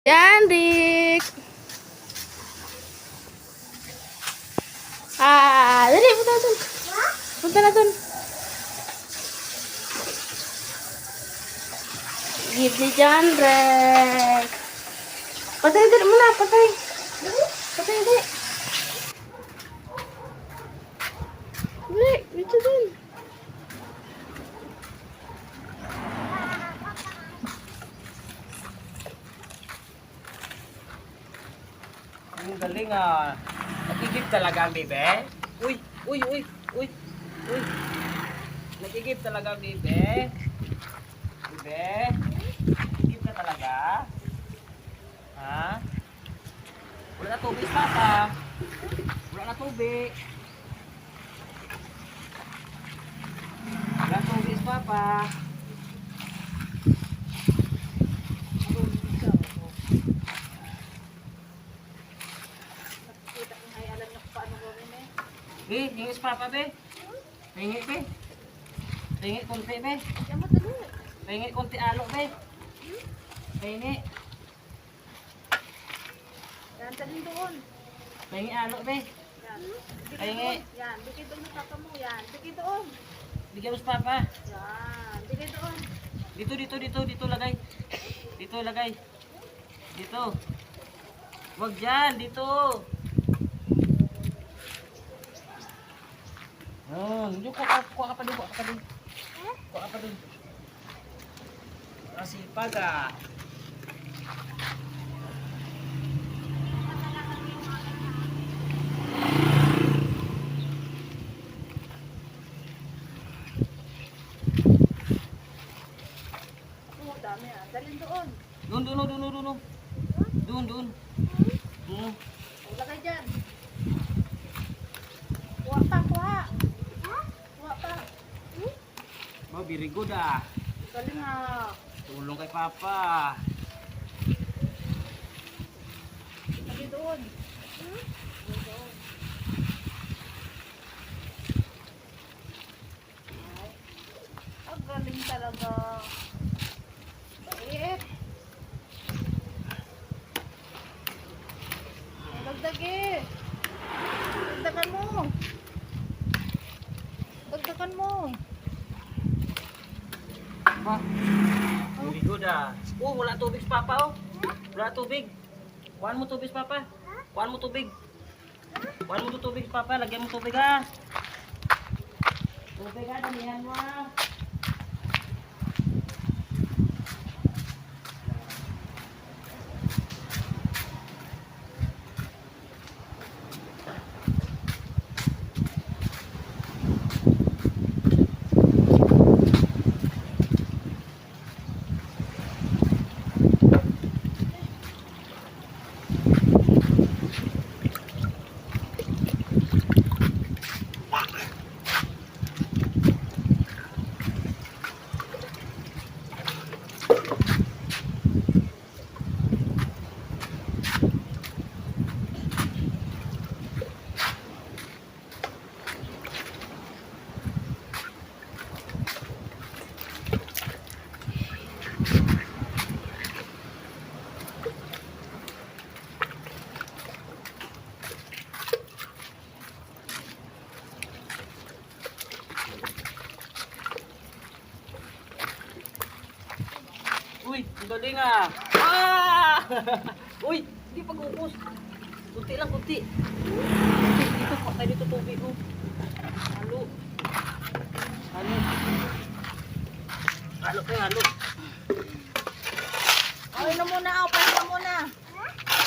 Yan, Rick. Dali, punta na dun. Punta na dun. Give ni John, Rick. Patay, dali muna, patay. Patay, dali. Rick, dito dun. Ang galing ah. Nakigib talaga ang bebe. Uy, uy, uy, uy, uy. Nakigib talaga ang bebe. Bebe. Nakigib ka talaga. Ha? Wala na tubig, papa. Wala na tubig. Wala na tubig, papa. Be, hingis papa, be. Hingi, be. Hingi konti, be. Hingi konti alo, be. Hingi. Yan, talin doon. Hingi alo, be. Yan. Hingi. Yan, bigay doon sa papa mo. Yan, bigay doon. Bigyan mo sa papa. Yan, bigay doon. Dito lagay. Dito lagay. Dito. Wag dyan, dito. Yung kuha ka pa dun, kuha ka pa dun. Masipag ah. Oo, dami ah. Dalhin doon. Doon. O, lagay dyan. Kuha pa, kuha. Kuha pa. Oh, very good ah. Galing ah. Tulong kay papa. Lagay doon. Lagay doon. Ay. Ang galing talaga. Bait. Dagdag eh. Dagdagan mo. Dagdagan mo. Pa. Very good ah. Oh, wala tubig sa papa oh. Wala tubig. Kuhaan mo tubig sa papa. Kuhaan mo tubig. Kuhaan mo tubig sa papa. Lagyan mo tubig ah. Tubig ah, damihan mo ah. Uy, ang galing ah. Ah! Uy, hindi pag-upos. Kunti lang, kunti. Dito, patay dito tubig oh. Halo. Halo. Halo kayo, halo. O, inom muna ako. Pahinga muna.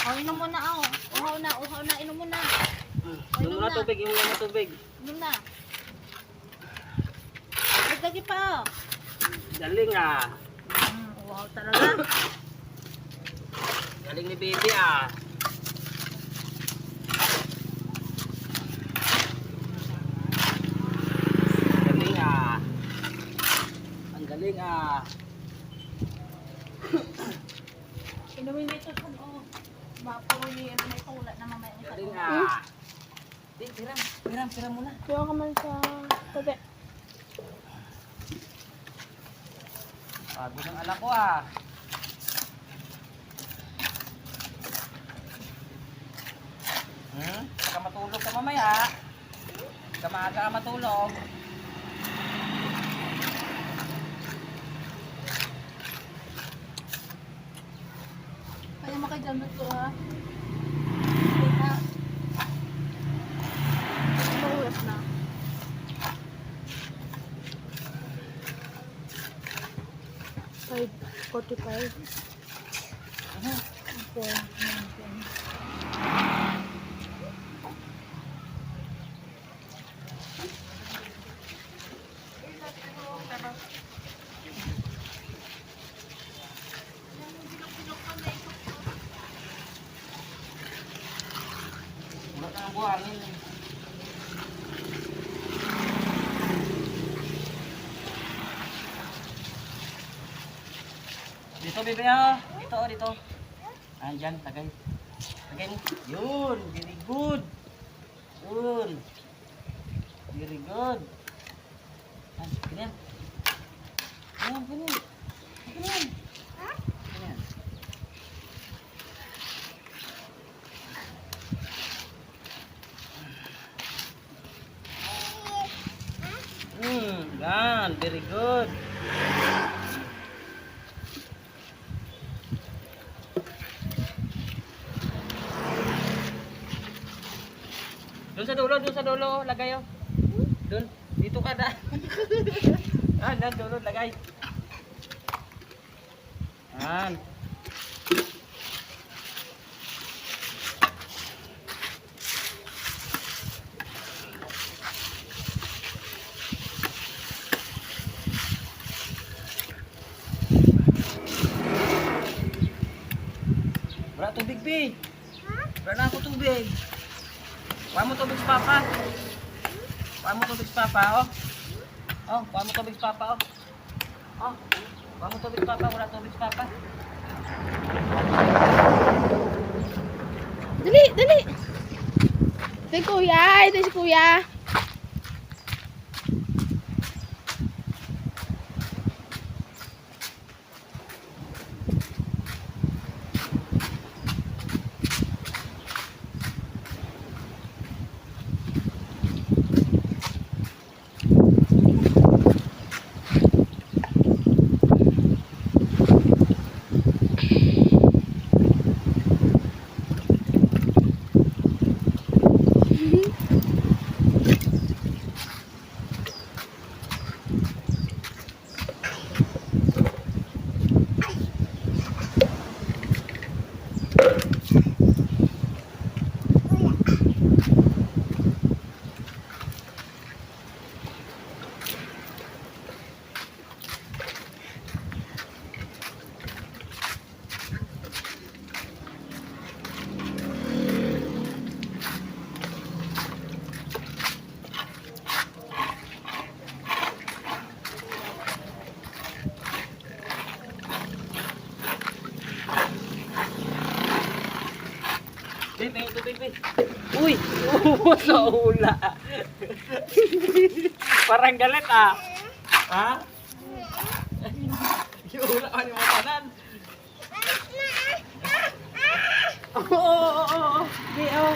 O, inom muna ako. Uhaw na. Inom muna. Yung muna tubig, yung muna tubig. Inom na. Dagdagi pa. Galing ah. Wow talaga. Galing ni baby ah. Galing ah. Ang galing ah. Inumin dito sa mapuro ni ano na ito. Wala na mamaya. Galing ah. Di, piram muna. Diyan ka man sa tabi. Sabi ng anak ko ah. ka maaga matulog. Kaya makadamot ko ha. Paulas na. 5:45. Okay. Wala ka ng buhangin. Dito, bebe, ah. Dito, oh, dito. Andyan, tagay. Tagay mo. Yun, very good. Yun. Very good. Ah, ganyan. Ganyan, ganyan. Ganyan. Ganyan. Yan, very good. Doon sa dulo, lagay oh. Doon, dito ka na. Yan, dulo, lagay. Yan. Wala tubig, Bi. Wala na ako tubig. Kuha mo tubig sa papa. Kuha mo tubig sa papa, oh. Oh, kuha mo tubig sa papa, oh. Oh, kuha mo tubig sa papa. Wala tubig sa papa. Dali, dali. Ito si kuya, ito si kuya. Bi, may tubig, Bi. Uy! Sa ula. Parang galit, ah. Ha? Yung ula ka yung matanan. Oo. Bi, oh.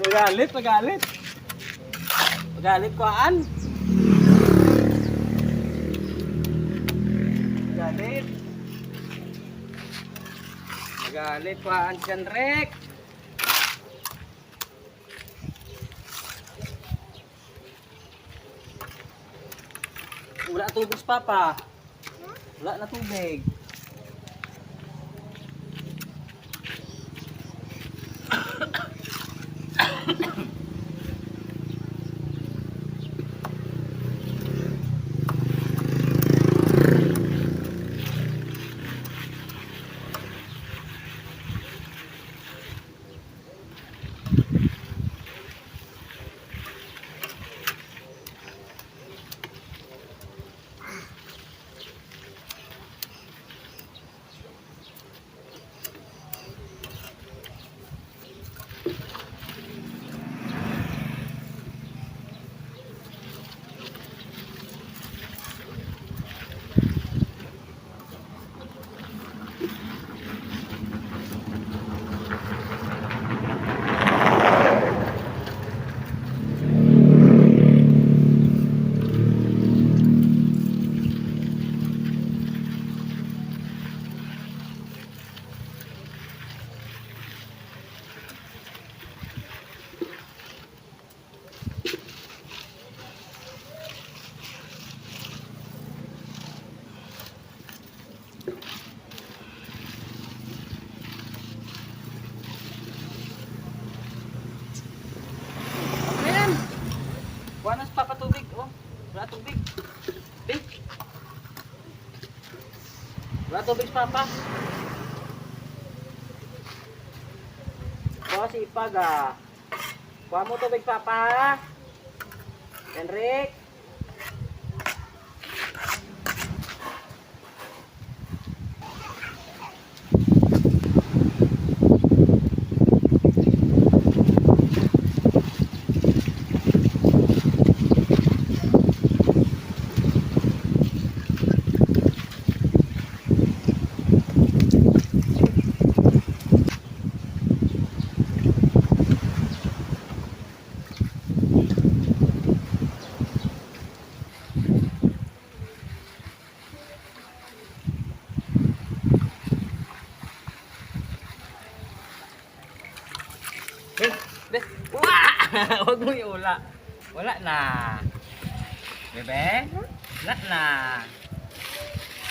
Magalit. Magalit ko, aan. Magalit. Magalit pa ang Rek. Wala tubig sa papa. Wala na tubig. Wala tubig sa papa. Oh, sipag ah. Kuha mo tubig papa ha. Henrik. Bes, wah! Huwag mo iula. Wala na. Bebe? Wala na.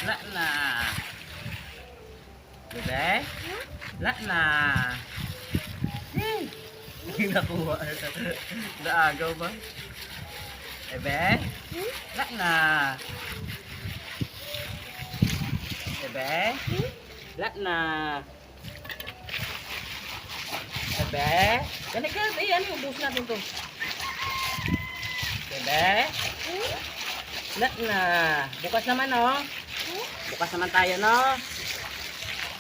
Wala na. Bebe? Wala na. Hindi nakuha. Naagaw ba? Bebe? Wala na. Bebe? Wala na. Bebe? Ganit ka, ayan, ubus natin to. Bebe? Wala na. Bukas naman, no? Bukas naman tayo, no?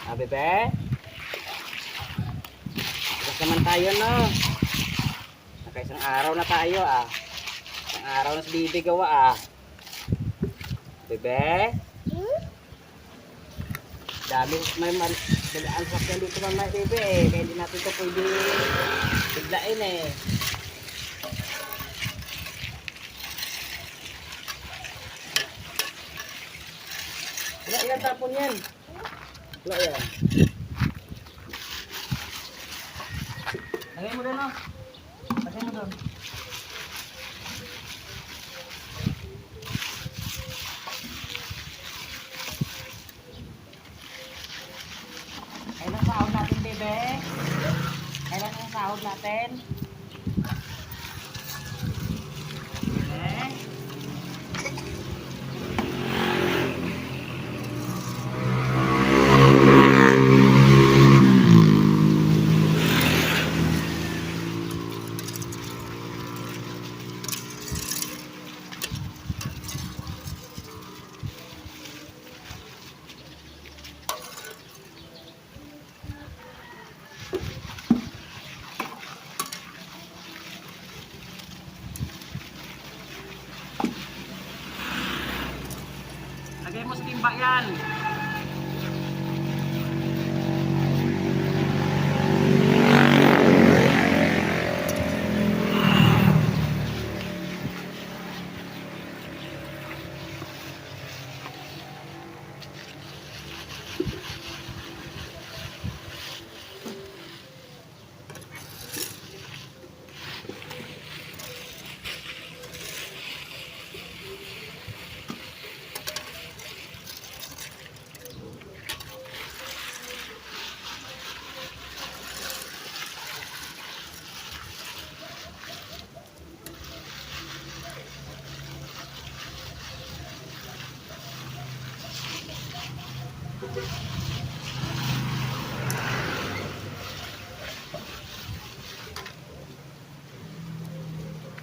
Ah, bebe? Bukas naman tayo, no? Nakaisang araw na tayo, ah. Isang araw na sa bibi gawa, ah. Bebe? Dami, may ang sakyan dito mamaya, bebe, eh. Kaya hindi natin ito pwede biglain, eh. Wala yan, tapon yan. Wala yan. Lagay mo doon, oh. Lagay mo doon. Kailan sahod natin, bebe? Kailan ang sahod natin? Bebe? Lagay mo sa timba yan.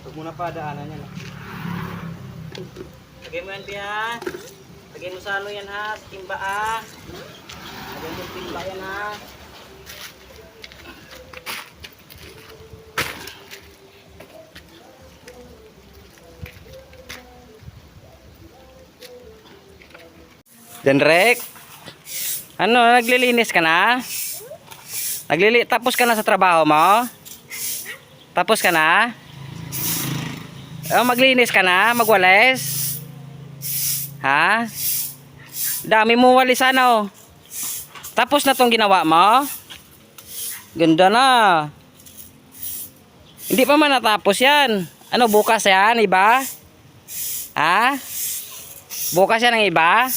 Huwag mo na padaanan yan. Lagay mo yan, Pia. Lagay mo sa ano yan, ha? Sa timba, ha? Lagay mo sa timba yan, ha? Denrek? Ano, naglilinis ka na? Tapos ka na sa trabaho mo? Tapos ka na? Oh, maglinis ka na? Magwalis? Ha? Dami mo walisan, oh. Tapos na tong ginawa mo? Ganda na. Hindi pa man natapos yan. Ano, bukas yan, iba? Ha? Bukas yan ang iba?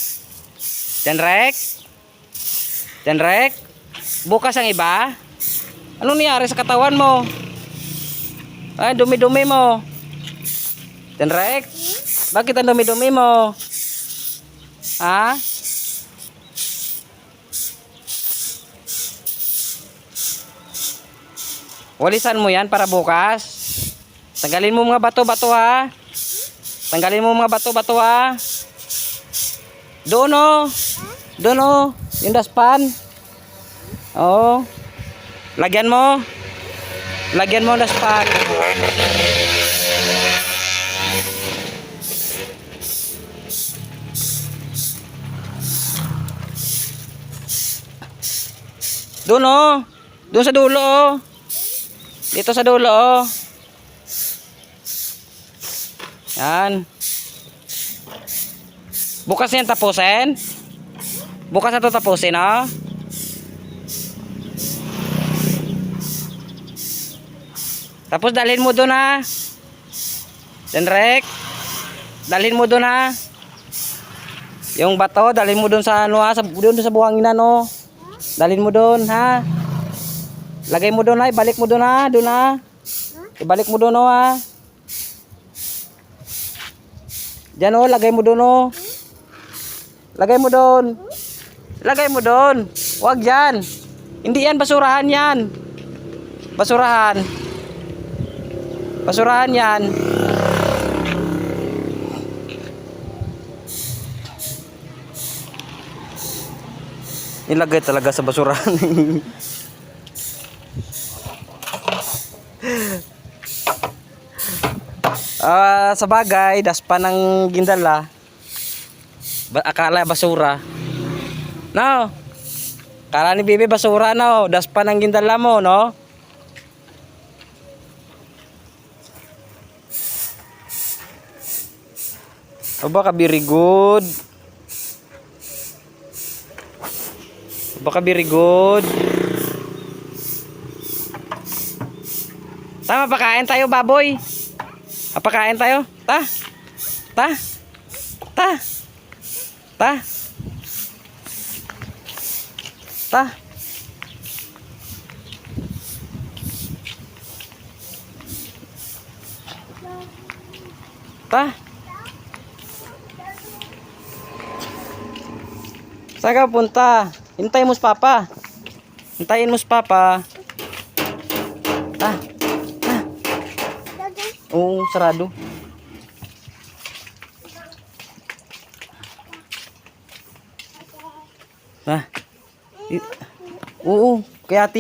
Denrek? Denrek? Bukas ang iba? Anong nangyari sa katawan mo? Ay, dumi-dumi mo. Denrek? Bakit ang dumi-dumi mo? Ha? Walisan mo yan para bukas. Tanggalin mo mga bato-bato ha. Tanggalin mo mga bato-bato ha. Doon o. Doon o. Yung daspan. Oo. Lagyan mo. Lagyan mo ang daspan. Doon o. Doon sa dulo o. Dito sa dulo o. Yan. Bukas yan tapusin. Bukas na ito tapusin o. Tapos dalhin mo doon ha. Denrek. Dalhin mo doon ha. Yung bato, dalhin mo doon sa ano ha, doon sa buhanginan no. Dalhin mo doon ha. Lagay mo doon ha, ibalik mo doon ha, doon ha. Ibalik mo doon ha. Diyan oh, lagay mo doon oh. Lagay mo doon. Lagay mo doon. Huwag diyan. Hindi yan basurahan yan. Basurahan. Basurahan yan. Nilagay talaga sa basurahan. Sa bagay, daspan ng gindala. Akala basura. No. Akala ni Bibi basura no, daspan ng gindala mo, no? Baka very good. Baka very good. Tama, pakain tayo baboy. Pakain tayo. Ta. Ta. Ta. Ta. Ta. Ta. Saan ka punta? Hintayin mo si Papa. Hintayin mo si Papa. Ta. Ta. Oo, sarado. Ha? Oo, kaya ate